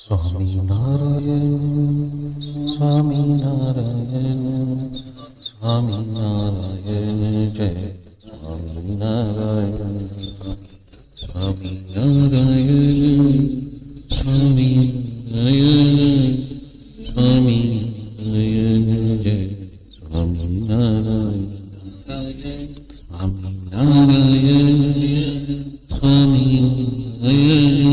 स्वामी नारायण स्वामी नारायण स्वामी नारायण जय स्वामी नारायण स्वामी नारायण स्वामी नारायण स्वामी नारायण जय स्वामी नारायण स्वामी नारायण स्वामी नारायण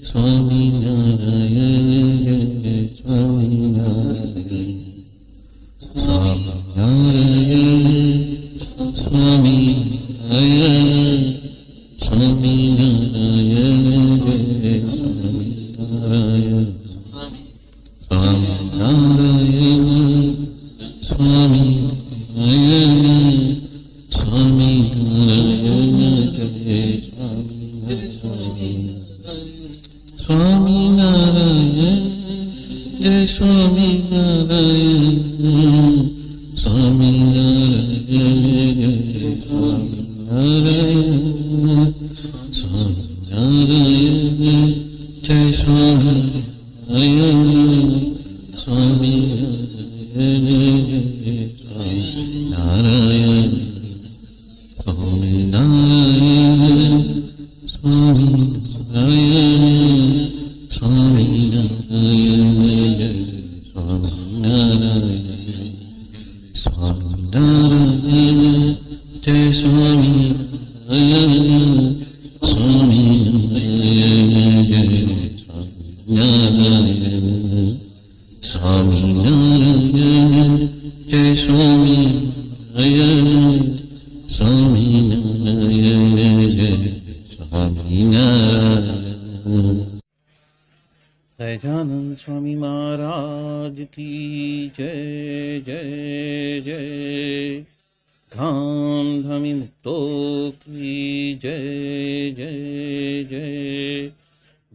स्वामी नारायण जय स्वामी नारायण स्वामी नारायण स्वामी नारायण स्वामी नारायण जय स्वामी नारायण स्वामी नारायण स्वामी नारायण स्वामी नारायण जय स्वामी नारायण स्वामी नारायण जय स्वामी नारायण स्वामी नारायण जय स्वामी नारायण स्वामी नारायण जय स्वामी नारायण स्वामी नारायण जय स्वामी नारायण स्वामी नारायण स्वामी नारायण स्वामी नारायण जय स्वामी नारायण स्वामी नारायण जय स्वामी नारायण स्वामी नारायण जय स्वामी नारायण स्वामी नारायण जय स्वामी नारायण स्वामी नारायण जय स्वामी नारायण। सहजानंद स्वामी महाराज की जय जय जय। धाम धामी मुक्तों की जय जय जय।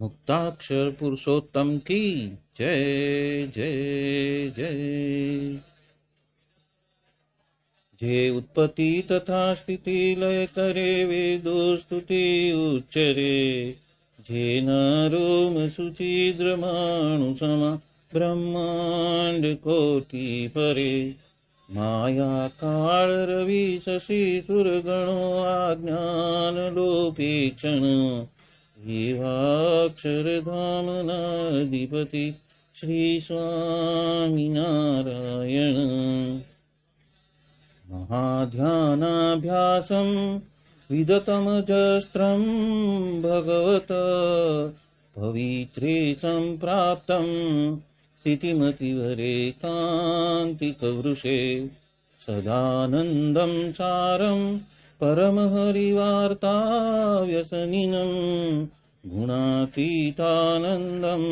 मुक्ताक्षर पुरुषोत्तम की जय जय जय। जे उत्पत्ति तथा स्थिति लय करे वेदो स्तुति उच्चरे। जे नारोम सुचिद्रमाणु समा ब्रह्मांड कोटि परे। माया काल रवि शशि सुरगणो आज्ञान लोपेक्षण। एवाक्षर धाम नाधिपति श्री स्वामी नारायण। महाध्यानाभ्यासं विदतमजस्त्रं भगवत पवित्रे सम्प्राप्तं। स्थितिमतिवरेकान्तिकवृषे सदानन्दं सारं परमहरिवार्ताव्यसनिनं। गुणातीतानन्दं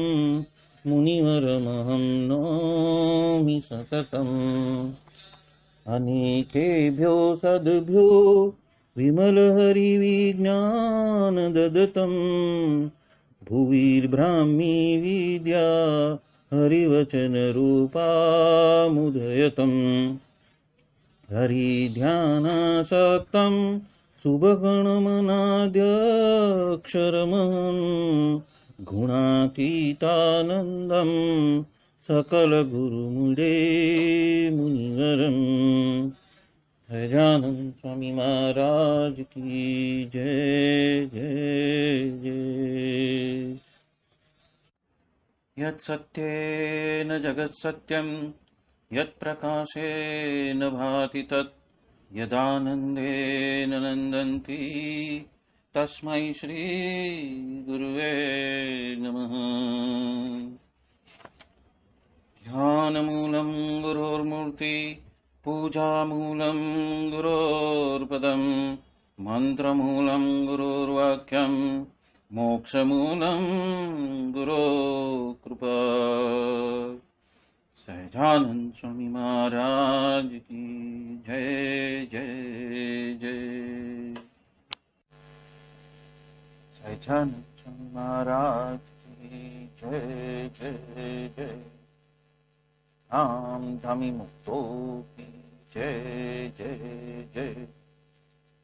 मुनिवरमहं नौमि सततम्। अनेकेभ्यो सद्भ्यो विमलहरिविज्ञान ददतं। भुविर्ब्राह्मी विद्या हरिवचनरूपामुदयतम्। हरिध्यानासक्तं शुभगणमनाद्यक्षरमहं। गुणातीतानन्दं सकलगुरुमुदे मुनिवरम्। सहजानंद स्वामी महाराज की जय जय जय। यत्सत्येन जगत्सत्यं यत्प्रकाशेन भाति तत्। यदानन्देन नन्दन्ति तस्मै श्री गुरुवे नमः। ध्यानमूलं गुरोर्मूर्ति पूजामूलं गुरोर्पदं। मन्त्रमूलं गुरोर्वाक्यं मोक्षमूलं गुरोः कृपा। सहजानंद स्वामी महाराज की जय जय जय। सहजानंद स्वामी महाराज की जय जय जय। धाम धामी मुक्तों की जय जय जय।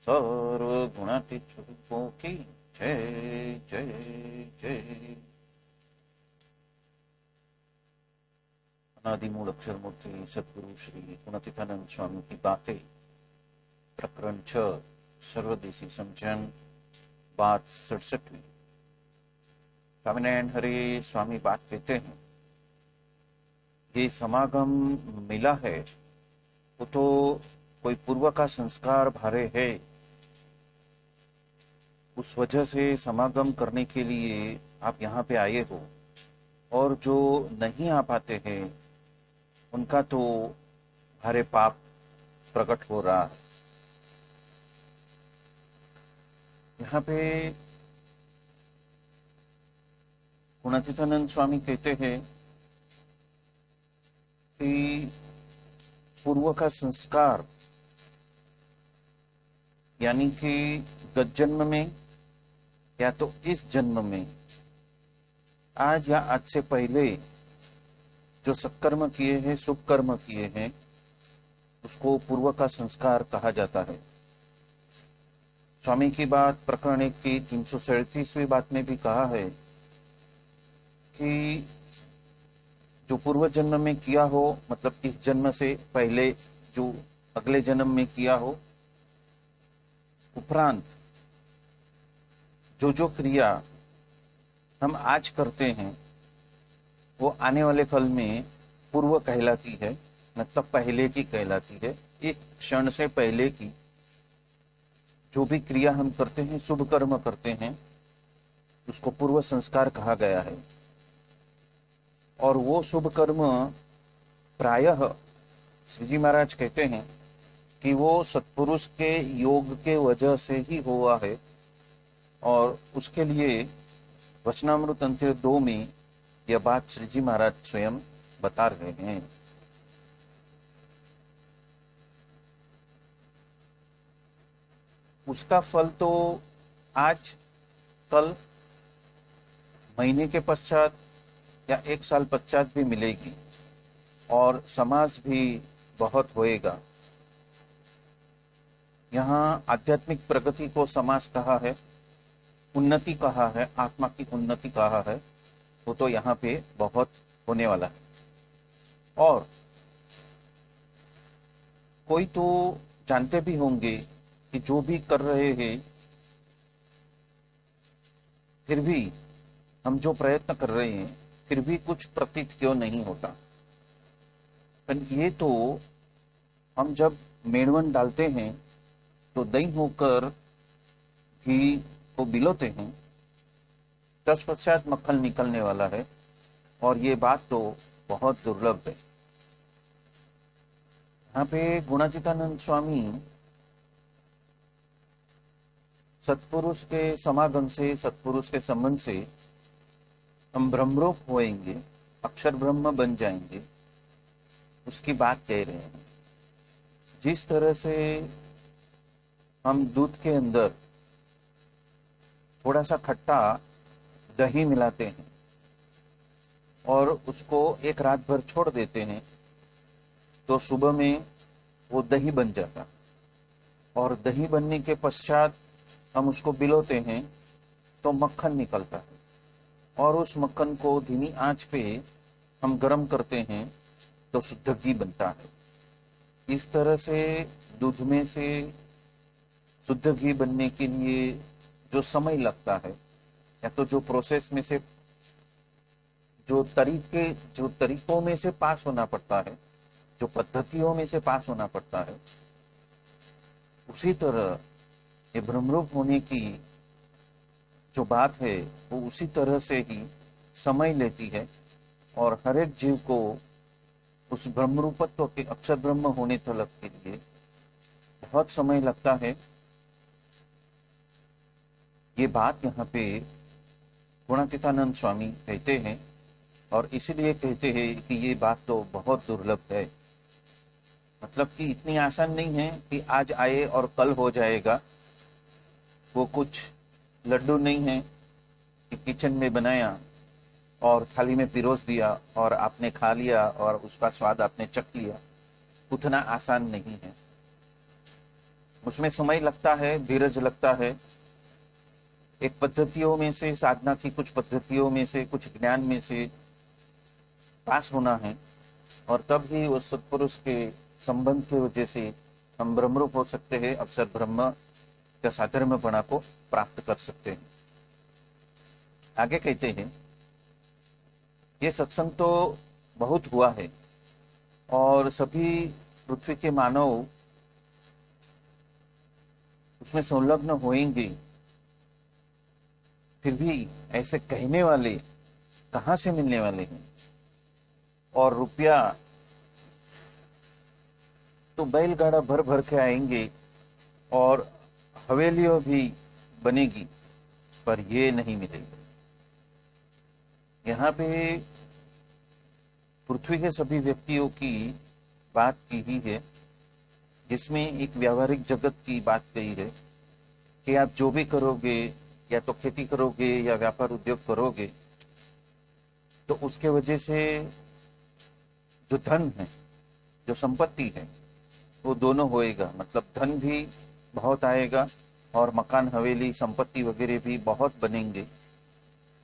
सर्वगुणातीत स्वरूपों की जय जय जय। आदिमूल अक्षर मूर्ति सद्गुरु श्री गुणातीतानंद स्वामी की बातें, प्रकरण 6, सर्वदेशी समझन, बात 67। स्वामीनारायण हरे स्वामी बात कहते हैं, ये समागम मिला है वो तो कोई पूर्व का संस्कार भारे है, उस वजह से समागम करने के लिए आप यहाँ पे आए हो। और जो नहीं आ पाते हैं उनका तो भारे पाप प्रकट हो रहा है। यहाँ पे गुणातीतानंद स्वामी कहते हैं कि पूर्व का संस्कार यानी कि गत जन्म में या तो इस जन्म में, आज या आज से पहले जो सत्कर्म किए हैं, शुभ कर्म किए हैं, उसको पूर्व का संस्कार कहा जाता है। स्वामी की बात प्रकरण 1 की 337वीं बात में भी कहा है कि जो पूर्व जन्म में किया हो, मतलब इस जन्म से पहले जो अगले जन्म में किया हो, उपरांत जो जो क्रिया हम आज करते हैं वो आने वाले फल में पूर्व कहलाती है, मतलब पहले की कहलाती है। एक क्षण से पहले की जो भी क्रिया हम करते हैं, शुभ कर्म करते हैं, उसको पूर्व संस्कार कहा गया है। और वो शुभ कर्म प्रायः श्री जी महाराज कहते हैं कि वो सत्पुरुष के योग के वजह से ही हुआ है, और उसके लिए वचनामृत अंतर 2 में यह बात श्री जी महाराज स्वयं बता रहे हैं। उसका फल तो आज, कल, महीने के पश्चात या 1 साल पश्चात भी मिलेगी, और समाज भी बहुत होएगा। यहाँ आध्यात्मिक प्रगति को समाज कहा है, उन्नति कहा है, आत्मा की उन्नति कहा है, वो तो यहाँ पे बहुत होने वाला है। और कोई तो जानते भी होंगे कि जो भी कर रहे हैं, फिर भी हम जो प्रयत्न कर रहे हैं, फिर भी कुछ प्रतीत क्यों नहीं होता। पर ये तो हम जब मेड़वन डालते हैं तो दही होकर घी को बिलोते हैं, तत्पश्चात मक्खन निकलने वाला है, और ये बात तो बहुत दुर्लभ है। यहाँ पे गुणातीतानंद स्वामी सत्पुरुष के समागम से, सत्पुरुष के संबंध से हम ब्रह्मरूप होएंगे, अक्षर ब्रह्म बन जाएंगे, उसकी बात कह रहे हैं। जिस तरह से हम दूध के अंदर थोड़ा सा खट्टा दही मिलाते हैं और उसको एक रात भर छोड़ देते हैं, तो सुबह में वो दही बन जाता, और दही बनने के पश्चात हम उसको बिलोते हैं तो मक्खन निकलता है, और उस मक्खन को धीमी आंच पे हम गर्म करते हैं तो शुद्ध घी बनता है। इस तरह से दूध में से शुद्ध घी बनने के लिए जो समय लगता है, या तो जो प्रोसेस में से, जो तरीकों में से पास होना पड़ता है, जो पद्धतियों में से पास होना पड़ता है, उसी तरह ये ब्रह्मरूप होने की जो बात है वो उसी तरह से ही समय लेती है। और हर एक जीव को उस ब्रह्मरूपत्व के, अक्षर ब्रह्म होने तक के लिए बहुत समय लगता है। ये बात यहाँ पे गुणातीतानंद स्वामी कहते हैं, और इसीलिए कहते हैं कि ये बात तो बहुत दुर्लभ है। मतलब कि इतनी आसान नहीं है कि आज आए और कल हो जाएगा। वो कुछ लड्डू नहीं है कि किचन में बनाया और थाली में पिरोस दिया और आपने खा लिया और उसका स्वाद आपने चख लिया। उतना आसान नहीं है, उसमें समय लगता है, धीरज लगता है। एक पद्धतियों में से, साधना की कुछ पद्धतियों में से, कुछ ज्ञान में से पास होना है, और तब ही उस सत्पुरुष के संबंध की वजह से हम ब्रह्मरूप हो सकते हैं, अक्षर ब्रह्म का साधर्मपणा को प्राप्त कर सकते हैं। आगे कहते हैं, ये सत्संग तो बहुत हुआ है और सभी पृथ्वी के मानव उसमें संलग्न होंगे, फिर भी ऐसे कहने वाले कहां से मिलने वाले हैं? और रुपया तो बैलगाड़ा भर भर के आएंगे और हवेलियों भी बनेगी, पर ये नहीं मिलेगी। यहाँ पे पृथ्वी के सभी व्यक्तियों की बात की ही है, जिसमें एक व्यावहारिक जगत की बात कही है कि आप जो भी करोगे, या तो खेती करोगे या व्यापार उद्योग करोगे, तो उसके वजह से जो धन है, जो संपत्ति है, वो दोनों होएगा। मतलब धन भी बहुत आएगा और मकान हवेली संपत्ति वगैरह भी बहुत बनेंगे।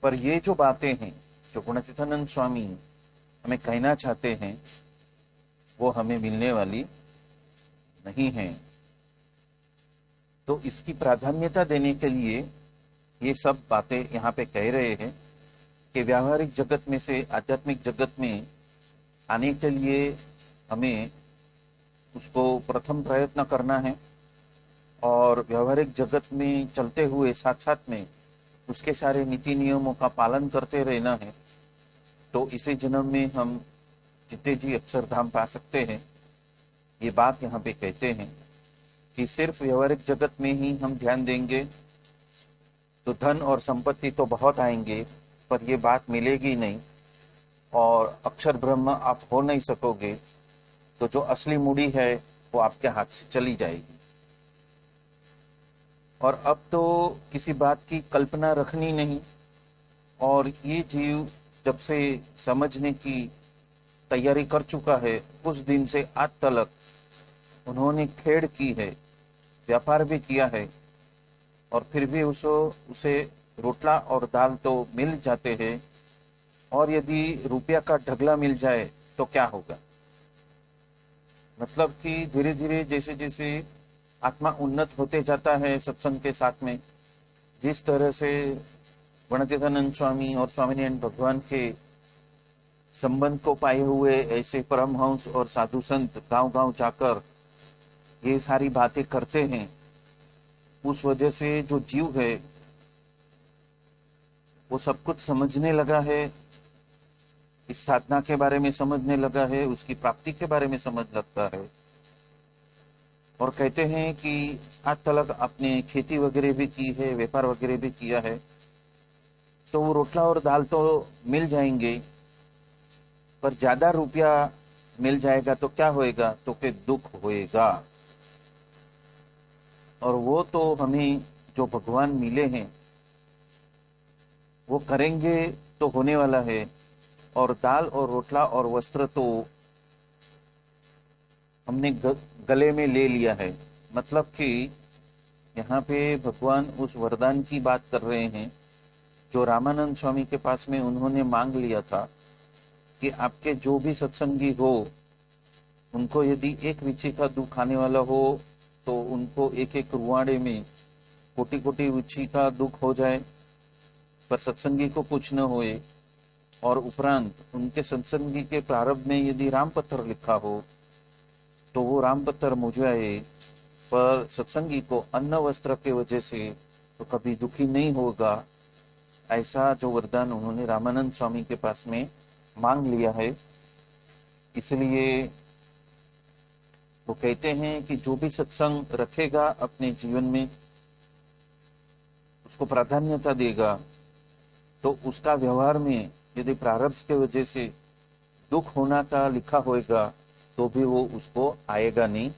पर ये जो बातें हैं, जो गुणतीर्थानंद स्वामी हमें कहना चाहते हैं, वो हमें मिलने वाली नहीं है। तो इसकी प्राधान्यता देने के लिए ये सब बातें यहाँ पे कह रहे हैं कि व्यावहारिक जगत में से आध्यात्मिक जगत में आने के लिए हमें उसको प्रथम प्रयत्न करना है, और व्यावहारिक जगत में चलते हुए साथ साथ में उसके सारे नीति नियमों का पालन करते रहना है। तो इसी जन्म में हम जितने जी अक्षरधाम पा सकते हैं। ये बात यहाँ पे कहते हैं कि सिर्फ व्यावहारिक जगत में ही हम ध्यान देंगे तो धन और संपत्ति तो बहुत आएंगे, पर ये बात मिलेगी नहीं और अक्षर ब्रह्म आप हो नहीं सकोगे। तो जो असली मूड़ी है वो आपके हाथ से चली जाएगी। और अब तो किसी बात की कल्पना रखनी नहीं, और ये जीव जब से समझने की तैयारी कर चुका है, उस दिन से आज तक उन्होंने खेड़ की है, व्यापार भी किया है, और फिर भी उसे रोटला और दाल तो मिल जाते हैं। और यदि रुपया का ढगला मिल जाए तो क्या होगा? मतलब कि धीरे धीरे जैसे जैसे आत्मा उन्नत होते जाता है सत्संग के साथ में, जिस तरह से गुणतीर्थानंद स्वामी और स्वामीनारायण भगवान के संबंध को पाए हुए ऐसे परमहंस और साधु संत गांव गांव जाकर ये सारी बातें करते हैं, उस वजह से जो जीव है वो सब कुछ समझने लगा है, इस साधना के बारे में समझने लगा है, उसकी प्राप्ति के बारे में समझ लगता है। और कहते हैं कि आज तक आपने खेती वगैरह भी की है, व्यापार वगैरह भी किया है, तो वो रोटला और दाल तो मिल जाएंगे, पर ज्यादा रुपया मिल जाएगा तो क्या होएगा? तो फिर दुख होएगा। और वो तो हमें जो भगवान मिले हैं वो करेंगे तो होने वाला है। और दाल और रोटला और वस्त्र तो हमने गले में ले लिया है। मतलब कि यहाँ पे भगवान उस वरदान की बात कर रहे हैं जो रामानंद स्वामी के पास में उन्होंने मांग लिया था कि आपके जो भी सत्संगी हो, उनको यदि एक विच्छी का दुख खाने वाला हो तो उनको एक एक रुआड़े में कोटि कोटि विच्छी का दुख हो जाए, पर सत्संगी को कुछ न होए। और उपरांत उनके सत्संगी के प्रारंभ में यदि राम पत्थर लिखा हो तो वो राम पत्थर मुझाए, पर सत्संगी को अन्न वस्त्र के वजह से तो कभी दुखी नहीं होगा। ऐसा जो वरदान उन्होंने रामानंद स्वामी के पास में मांग लिया है। इसलिए वो कहते हैं कि जो भी सत्संग रखेगा अपने जीवन में, उसको प्राधान्यता देगा, तो उसका व्यवहार में यदि प्रारब्ध के वजह से दुख होना का लिखा होएगा तो भी वो उसको आएगा नहीं।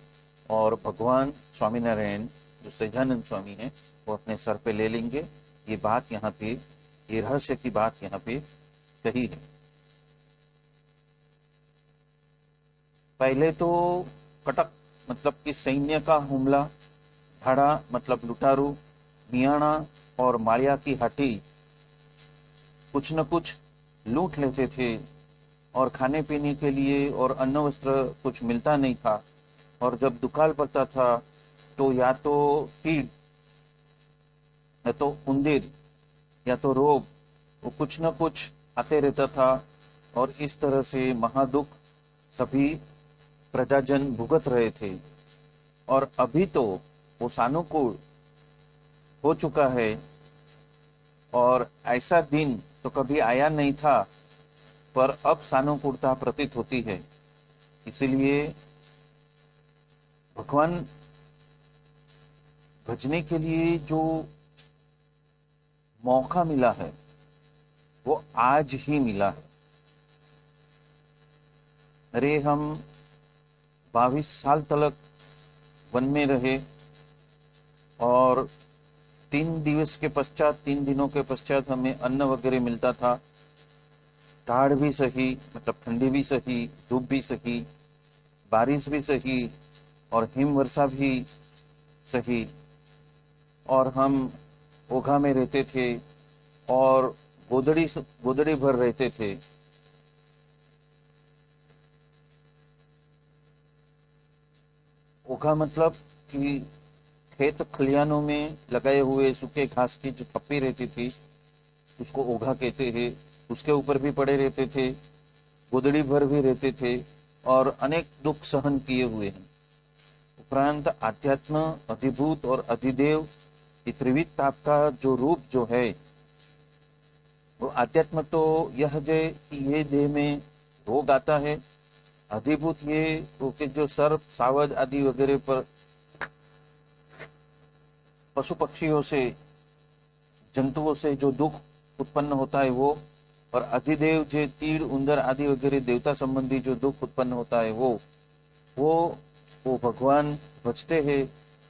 और भगवान स्वामीनारायण जो सहजानंद स्वामी हैं वो अपने सर पे ले लेंगे। ये बात यहाँ पे, ये रहस्य की बात यहाँ पे कही है। पहले तो कटक मतलब कि सैन्य का हमला, धाड़ा मतलब लुटारू, मियाणा और मारिया की हाटी कुछ न कुछ लूट लेते थे और खाने पीने के लिए और अन्न वस्त्र कुछ मिलता नहीं था, और जब दुकाल पड़ता था तो या तो तीड़, या तो उंदीर, या तो रोग, वो कुछ न कुछ आते रहता था, और इस तरह से महादुख सभी प्रजाजन भुगत रहे थे। और अभी तो वो सानुकूल हो चुका है, और ऐसा दिन तो कभी आया नहीं था, पर अब सानुकूलता प्रतीत होती है। इसलिए भगवान भजने के लिए जो मौका मिला है वो आज ही मिला है। अरे हम 22 साल तक वन में रहे, और 3 दिनों के पश्चात हमें अन्न वगैरह मिलता था। टाढ़ भी सही, मतलब ठंडी भी सही, धूप भी सही, बारिश भी सही, और हिम वर्षा भी सही, और हम ओघा में रहते थे और गोदड़ी भर रहते थे। ओघा मतलब कि खेत खलियानों में लगाए हुए सूखे घास की जो थप्पी रहती थी उसको ओघा कहते हैं। उसके ऊपर भी पड़े रहते थे, गोदड़ी भर भी रहते थे, और अनेक दुख सहन किए हुए हैं। उपरांत आध्यात्म, अधिभूत और अधिदेव, त्रिविध ताप का जो रूप जो है, वो आध्यात्म तो यह है कि ये देह में रोग आता है। अधिभूत ये कि जो सर्प, सावज आदि वगैरह पर पशु पक्षियों से, जंतुओं से जो दुख उत्पन्न होता है वो, और अधिदेव जो तीड़, उंदर आदि वगैरह देवता संबंधी जो दुख उत्पन्न होता है वो भगवान भजते हैं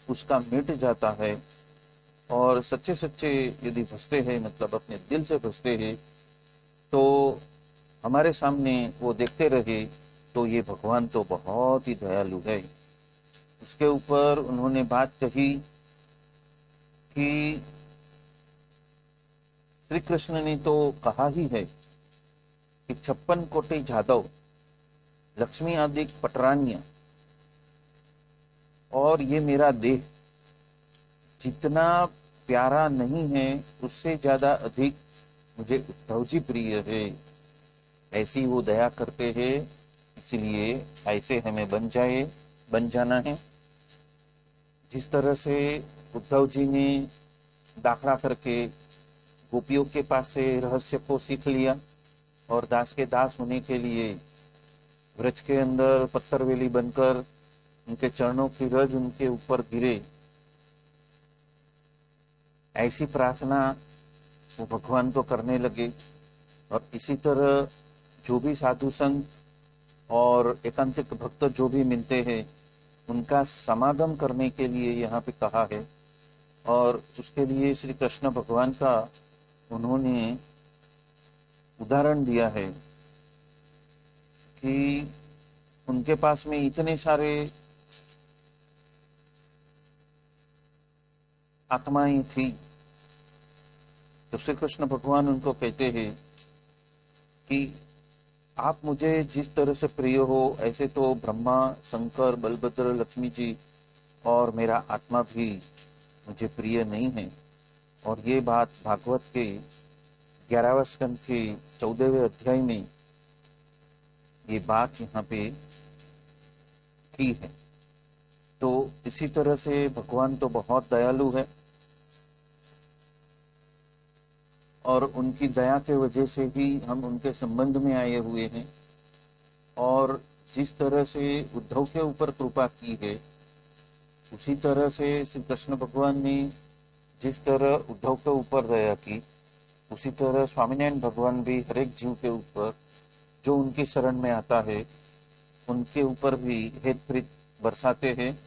उसका मिट जाता है। और सच्चे सच्चे यदि भजते हैं, मतलब अपने दिल से भजते हैं, तो हमारे सामने वो देखते रहे तो ये भगवान तो बहुत ही दयालु है। उसके ऊपर उन्होंने बात कही कि श्री कृष्ण ने तो कहा ही है कि 56 कोटि जादव, लक्ष्मी आदि पटरानिया, और ये मेरा देह जितना प्यारा नहीं है उससे ज्यादा अधिक मुझे उद्धव जी प्रिय है। ऐसी वो दया करते हैं, इसलिए ऐसे हमें बन जाना है। जिस तरह से उद्धव जी ने दाखला करके गोपियों के पास से रहस्य को सीख लिया, और दास के दास होने के लिए व्रज के अंदर पत्थरवेली बनकर उनके चरणों की रज उनके ऊपर गिरे, ऐसी प्रार्थना वो भगवान को करने लगे। और इसी तरह जो भी साधु संत और एकांतिक भक्त जो भी मिलते हैं उनका समागम करने के लिए यहाँ पे कहा है। और उसके लिए श्री कृष्ण भगवान का उन्होंने उदाहरण दिया है कि उनके पास में इतने सारे आत्माएं थी, तो श्री कृष्ण भगवान उनको कहते हैं कि आप मुझे जिस तरह से प्रिय हो, ऐसे तो ब्रह्मा, शंकर, बलभद्र, लक्ष्मी जी और मेरा आत्मा भी मुझे प्रिय नहीं है। और ये बात भागवत के 11वें स्कंद के 14वें अध्याय में ये बात यहाँ पे की है। तो इसी तरह से भगवान तो बहुत दयालु है, और उनकी दया के वजह से ही हम उनके संबंध में आए हुए हैं। और जिस तरह से उद्धव के ऊपर कृपा की है, उसी तरह से श्री कृष्ण भगवान ने जिस तरह उद्धव के ऊपर दया की, उसी तरह स्वामीनारायण भगवान भी हर एक जीव के ऊपर जो उनकी शरण में आता है उनके ऊपर भी हेत प्रीत बरसाते हैं,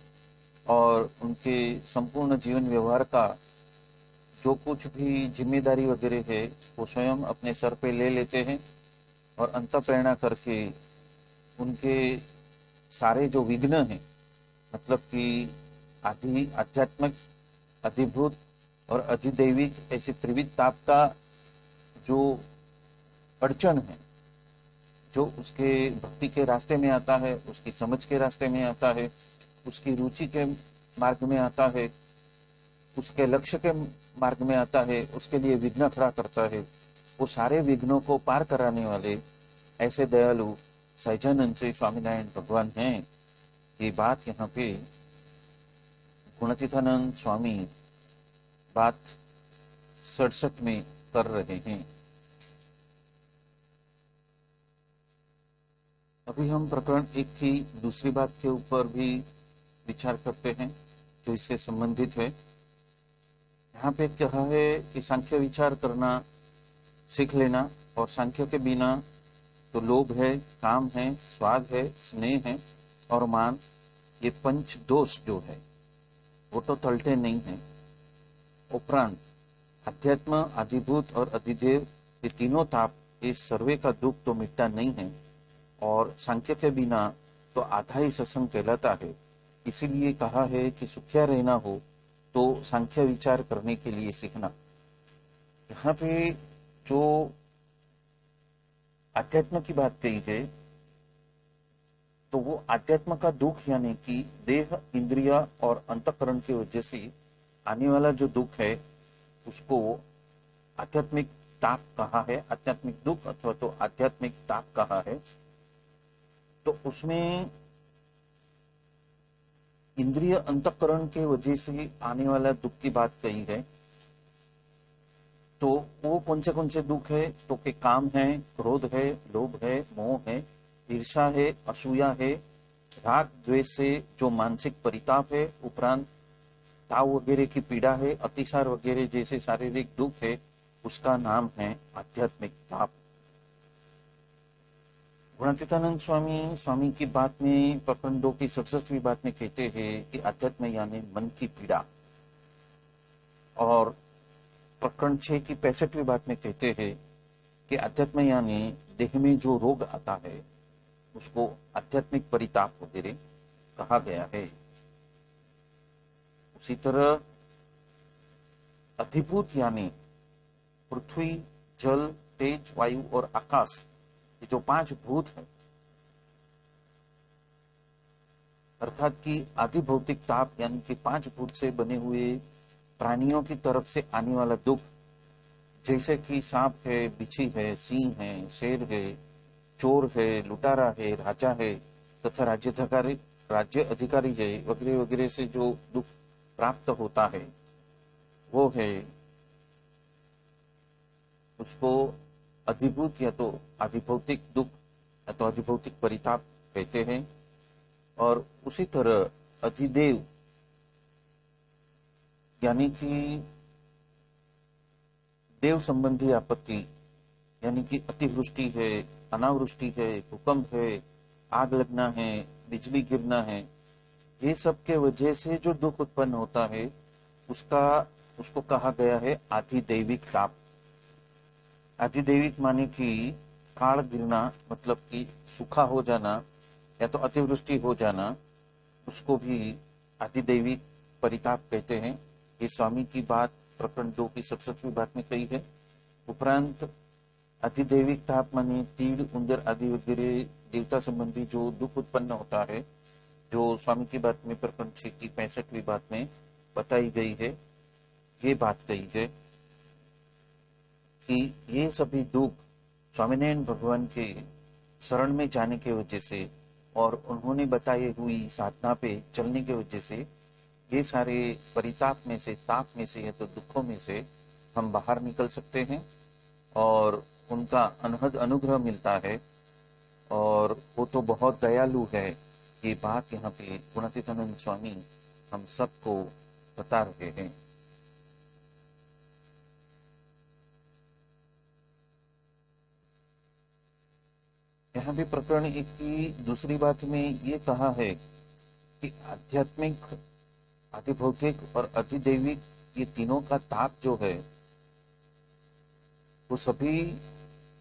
और उनके संपूर्ण जीवन व्यवहार का जो कुछ भी जिम्मेदारी वगैरह है वो स्वयं अपने सर पे ले लेते हैं, और अंत प्रेरणा करके उनके सारे जो विघ्न हैं, मतलब कि आध्यात्मिक, अधिभूत और अधिदैविक, ऐसे त्रिविध ताप का जो अड़चन है जो उसके भक्ति के रास्ते में आता है, उसकी समझ के रास्ते में आता है, उसकी रुचि के मार्ग में आता है, उसके लक्ष्य के मार्ग में आता है, उसके लिए विघ्न खड़ा करता है, वो सारे विघ्नों को पार कराने वाले ऐसे दयालु सहजानंद से स्वामीनारायण भगवान हैं। ये बात यहाँ पे गुणातीतानंद स्वामी बात 67 में कर रहे हैं। अभी हम प्रकरण 1 की दूसरी बात के ऊपर भी विचार करते हैं जो इससे संबंधित है। यहाँ पे कहा है कि सांख्य विचार करना सीख लेना, और सांख्य के बिना तो लोभ है, काम है, स्वाद है, स्नेह है और मान, ये पंच दोष जो है वो तो टलते नहीं है। उपरांत अध्यात्म, अधिभूत और अधिदेव, ये तीनों ताप, इस सर्वे का दुख तो मिटता नहीं है, और सांख्य के बिना तो आधा ही सत्संग कहलाता है। इसीलिए कहा है कि सुखिया रहना हो तो सांख्य विचार करने के लिए सीखना। यहाँ पे जो अध्यात्म की बात कही है, तो वो अध्यात्म का दुख यानी कि देह, इंद्रिया और अंतःकरण की वजह से आने वाला जो दुख है उसको आध्यात्मिक ताप कहा है, आध्यात्मिक दुख अथवा तो आध्यात्मिक ताप कहा है। तो उसमें इंद्रिय अंतःकरण के वजह से आने वाला दुख की बात कही है। तो वो कौन से दुख है, तो के काम है, क्रोध है, लोभ है, मोह है, ईर्षा है, असूया है, राग द्वेष से जो मानसिक परिताप है, उपरांत ताव वगैरह की पीड़ा है, अतिसार वगैरह जैसे शारीरिक दुख है, उसका नाम है आध्यात्मिक ताप। गुणातीतानंद स्वामी की बात में प्रकरण 2 की 67वीं बात में कहते हैं कि अध्यात्म यानी मन की पीड़ा, और प्रकरण 6 की 65वीं बात में कहते हैं कि अध्यात्म यानी देह में जो रोग आता है उसको आध्यात्मिक परिताप वगैरह कहा गया है। उसी तरह अधिभूत यानी पृथ्वी, जल, तेज, वायु और आकाश, ये जो 5 भूत है, अर्थात कि आदि भौतिक ताप यानी कि 5 भूत से बने हुए प्राणियों की तरफ से आने वाला दुख, जैसे कि सांप है, बिच्छी है, सिंह है, शेर है, चोर है, लुटारा है, राजा है तथा राज्य अधिकारी है वगैरह वगैरह से जो दुख प्राप्त होता है वो है, उसको अधिभूत या तो अधिभौतिक दुख या तो अधिभौतिक परिताप कहते हैं। और उसी तरह अधिदेव यानी कि देव संबंधी आपत्ति, यानी कि अतिवृष्टि है, अनावृष्टि है, भूकंप है, आग लगना है, बिजली गिरना है, ये सब के वजह से जो दुख उत्पन्न होता है उसको कहा गया है आधिदैविक ताप। आधिदैविक माने कि काल गिरना, मतलब कि सूखा हो जाना या तो अतिवृष्टि हो जाना, उसको भी आधिदैविक परिताप कहते हैं। ये स्वामी की बात प्रकरण 2 की 67वीं बात में कही है। उपरांत अधिदैविक ताप माने तीड़, उंदर आदि वगैरह देवता संबंधी जो दुख उत्पन्न होता है, जो स्वामी की बात में प्रकरण 6 की 65वीं बात में बताई गई है, ये बात कही है कि ये सभी दुख स्वामीनारायण भगवान के शरण में जाने के वजह से और उन्होंने बताई हुई साधना पे चलने के वजह से ये सारे परिताप में से, ताप में से या तो दुखों में से हम बाहर निकल सकते हैं और उनका अनहद अनुग्रह मिलता है, और वो तो बहुत दयालु है। ये बात यहाँ पे गुणातीतानंद स्वामी हम सबको बता रहे हैं। यहाँ भी प्रकरण 1 की दूसरी बात में ये कहा है कि आध्यात्मिक, अधिभौतिक और अधिदैविक, ये तीनों का ताप जो है वो सभी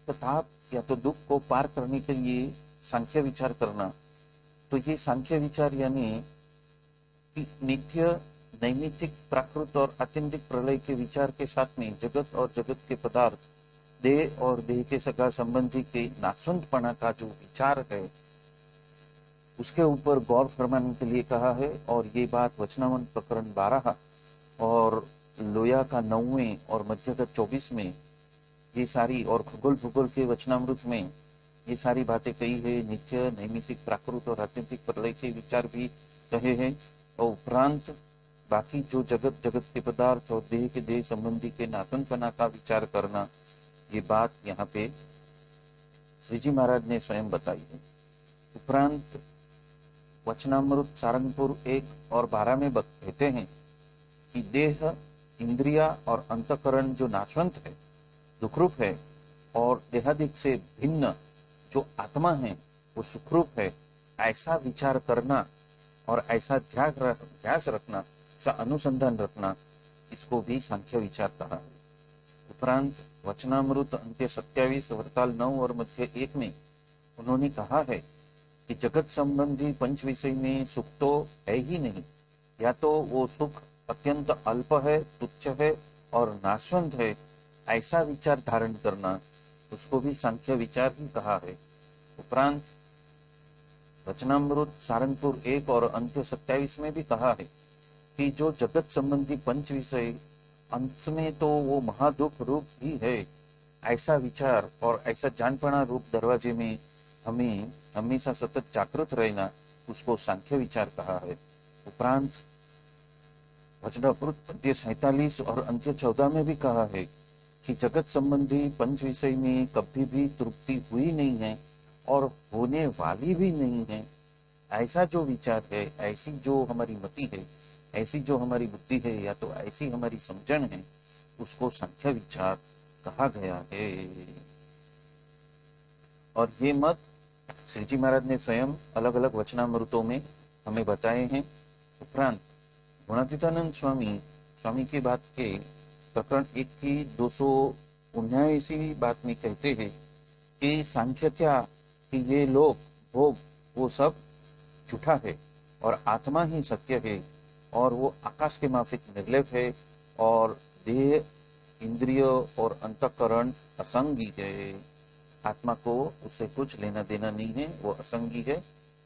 का ताप या तो दुख को पार करने के लिए सांख्य विचार करना। तो ये सांख्य विचार यानी कि नित्य, नैमित्तिक, प्राकृत और आत्यंतिक प्रलय के विचार के साथ में जगत और जगत के पदार्थ देह और देह के सगा संबंधी के नाशवंतपना का जो विचार है उसके ऊपर गौर फरमाने के लिए कहा है। और ये बात वचनामृत प्रकरण 12 और लोया का 9वें और मध्य का 24 में ये सारी, और खगोल भूगोल के वचनामृत में ये सारी बातें कही है। नित्य, नैमितिक, प्राकृत और आत्यंतिक प्रलय के विचार भी कहे हैं। और उपरांत बाकी जो जगत, जगत के पदार्थ और देह के देह संबंधी के नातनपना का विचार करना, ये बात यहाँ पे श्री जी महाराज ने स्वयं बताई है। उपरांत वचनामृत सारंगपुर 1 और 12 में कहते हैं कि देह, इंद्रिया और अंतकरण जो नाशवंत है, दुखरूप है, और देहादिक से भिन्न जो आत्मा है वो सुखरूप है, ऐसा विचार करना और ऐसा ध्यास रखना, ऐसा अनुसंधान रखना, इसको भी सांख्य विचार कहा है। उपरांत वचनामृत अंत्य 27 वरताल 9 और मध्य 1 में उन्होंने कहा है कि जगत संबंधी पंच विषय में सुख तो है ही नहीं, या तो वो सुख अत्यंत अल्प है, तुच्छ है और नाशवंत है, ऐसा विचार धारण करना, उसको भी सांख्य विचार ही कहा है। उपरांत वचनामृत सारंगपुर 1 और अंत्य 27 में भी कहा है कि जो जगत संबंधी पंच विषय अंत में तो वो महादुख रूप ही है, ऐसा विचार और ऐसा जानपना रूप दरवाजे में हमें हमेशा सतत जागृत रहना, उसको सांख्य विचार कहा है। उपरांत वचनामृत अंत्य 47 और अंत्य 14 में भी कहा है कि जगत संबंधी पंच विषय में कभी भी तृप्ति हुई नहीं है और होने वाली भी नहीं है। ऐसा जो विचार है, ऐसी जो हमारी मति है, ऐसी जो हमारी बुद्धि है, या तो ऐसी हमारी समझन है, उसको सांख्य विचार कहा गया है। और ये मत श्री जी महाराज ने स्वयं अलग अलग वचनामृतों में हमें बताए हैं। उपरांत गुणातीतानंद स्वामी की बात के प्रकरण 1 की 219वीं बात में कहते हैं कि सांख्य क्या, कि ये लोग भोग वो सब झूठा है और आत्मा ही सत्य है, और वो आकाश के माफिक निर्लेप है, और देह, इंद्रिय और अंतःकरण असंगी है। आत्मा को उससे कुछ लेना देना नहीं है, वो असंगी है।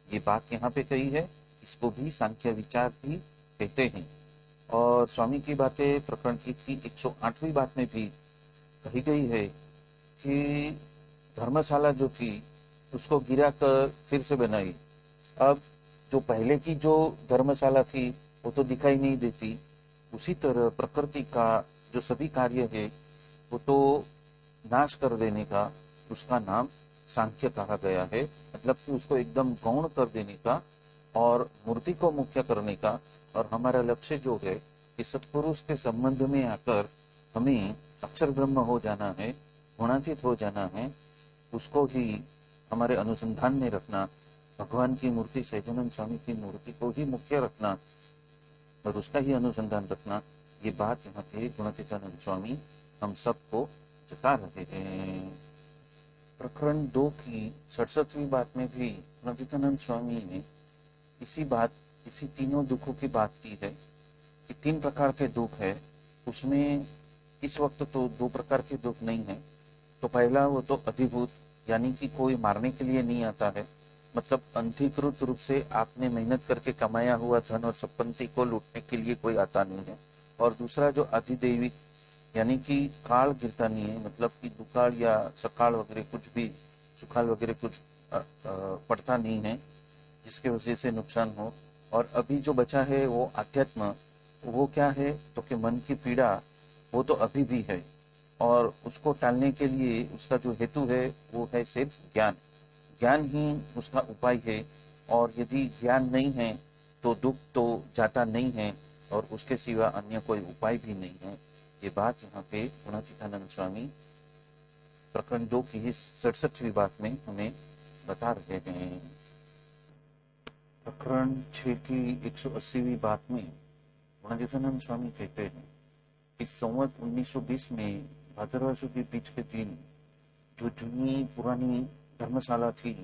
ये बात यहाँ पे कही है, इसको भी सांख्य विचार ही कहते हैं। और स्वामी की बातें प्रकरण 1 की 108वीं बात में भी कही गई है कि धर्मशाला जो थी उसको गिरा कर फिर से बनाई। अब जो पहले की जो धर्मशाला थी वो तो दिखाई नहीं देती, उसी तरह प्रकृति का जो सभी कार्य है वो तो नाश कर देने का, उसका नाम सांख्य कहा गया है। मतलब कि उसको एकदम गौण कर देने का और मूर्ति को मुख्य करने का, और हमारा लक्ष्य जो है कि सत्पुरुष के संबंध में आकर हमें अक्षर ब्रह्म हो जाना है, गुणातीत हो जाना है, उसको ही हमारे अनुसंधान में रखना, भगवान की मूर्ति, सहजानंद स्वामी की मूर्ति को ही मुख्य रखना और उसका ही अनुसंधान रखना। ये बात यहाँ पे गुणातीतानंद स्वामी हम सबको जता रहे हैं। प्रकरण 2 की 67वीं बात में भी गुणातीतानंद स्वामी ने इसी तीनों दुखों की बात की है कि 3 प्रकार के दुख है। उसमें इस वक्त तो 2 प्रकार के दुख नहीं है। तो पहला वो तो अधिभूत, यानी कि कोई मारने के लिए नहीं आता है, मतलब अंधिकृत रूप से आपने मेहनत करके कमाया हुआ धन और संपत्ति को लूटने के लिए कोई आता नहीं है। और दूसरा जो अधिदैविक, यानी कि काल गिरता नहीं है, मतलब कि दुकाल या सकाल वगैरह कुछ भी, सुखाल वगैरह कुछ पड़ता नहीं है जिसके वजह से नुकसान हो। और अभी जो बचा है वो आध्यात्म, वो क्या है तो कि मन की पीड़ा वो तो अभी भी है, और उसको टालने के लिए उसका जो हेतु है वो है सिर्फ ज्ञान। ज्ञान ही उसका उपाय है, और यदि ज्ञान नहीं है तो दुख तो जाता नहीं है, और उसके सिवा अन्य कोई उपाय भी नहीं है। ये बात यहाँ पे गुणातीतानंद स्वामी प्रकरण 2 की 67वीं बात में हमें बता रहे हैं। प्रकरण 6 की 180वीं बात में गुणातीतानंद स्वामी कहते हैं कि संवत 1920 में भाद्रवा सुदी बीच के दिन जो जूनी पुरानी धर्मशाला थी,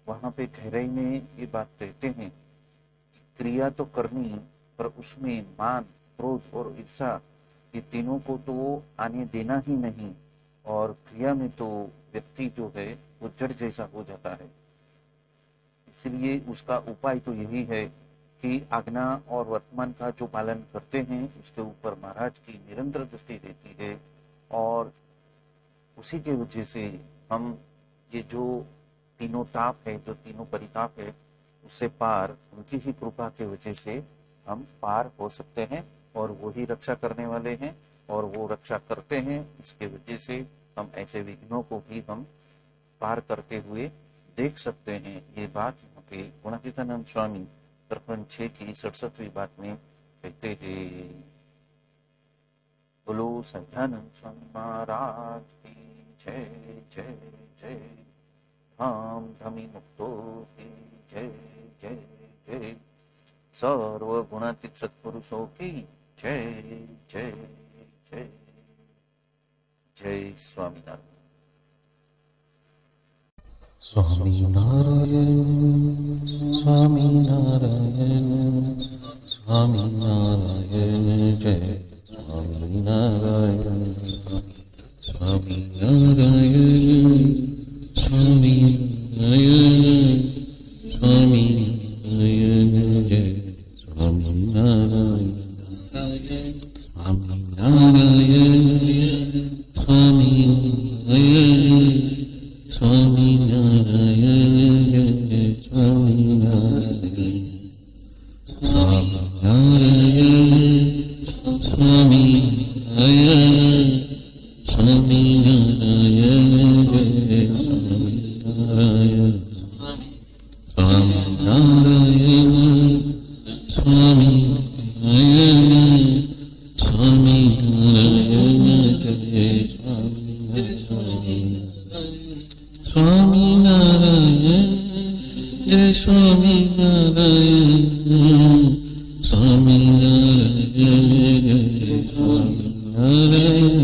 वहां पे गहराई में ये बात कहते हैं कि क्रिया तो करनी, पर उसमें मान, क्रोध और ईर्षा, ये तीनों को तो आने देना ही नहीं। और क्रिया में तो व्यक्ति जो है वो जड़ जैसा हो जाता है। इसलिए उसका उपाय तो यही है कि आज्ञा और वर्तमान का जो पालन करते हैं उसके ऊपर महाराज की निरंतर दृष्टि रहती है, और उसी के वजह से हम ये जो तीनों ताप है, जो तीनों परिताप है, उससे पार उनकी ही कृपा के वजह से हम पार हो सकते हैं, और वो ही रक्षा करने वाले हैं और वो रक्षा करते हैं। इसके वजह से हम ऐसे विघ्नों को भी हम पार करते हुए देख सकते हैं। ये बात यहाँ पे गुणातीतानंद स्वामी प्रकरण 6 की 67वीं बात में कहते हैं। बोलो सत्यानंद स्वामी महाराज की जय जय जय। धाम धमी मुक्तो की जय जय जय। सर्व गुणातीत सत्पुरुषों की जय जय जय। जय स्वामीनारायण। स्वामी नारायण स्वामी नारायण स्वामी नारायण जय स्वामी नारायण स्वामी नारायण स्वामी नारायण स्वामी नारायण जय स्वामी नारायण स्वामी नारायण स्वामी नारायण स्वामी नारायण जय स्वामी नारायण स्वामी नारायण स्वामी नारायण स्वामी नारायण जय स्वामी नारायण स्वामी नारायण स्वामी नारायण जय स्वामी नारायण जय स्वामी नारायण स्वामी नारायण जय स्वामी नारायण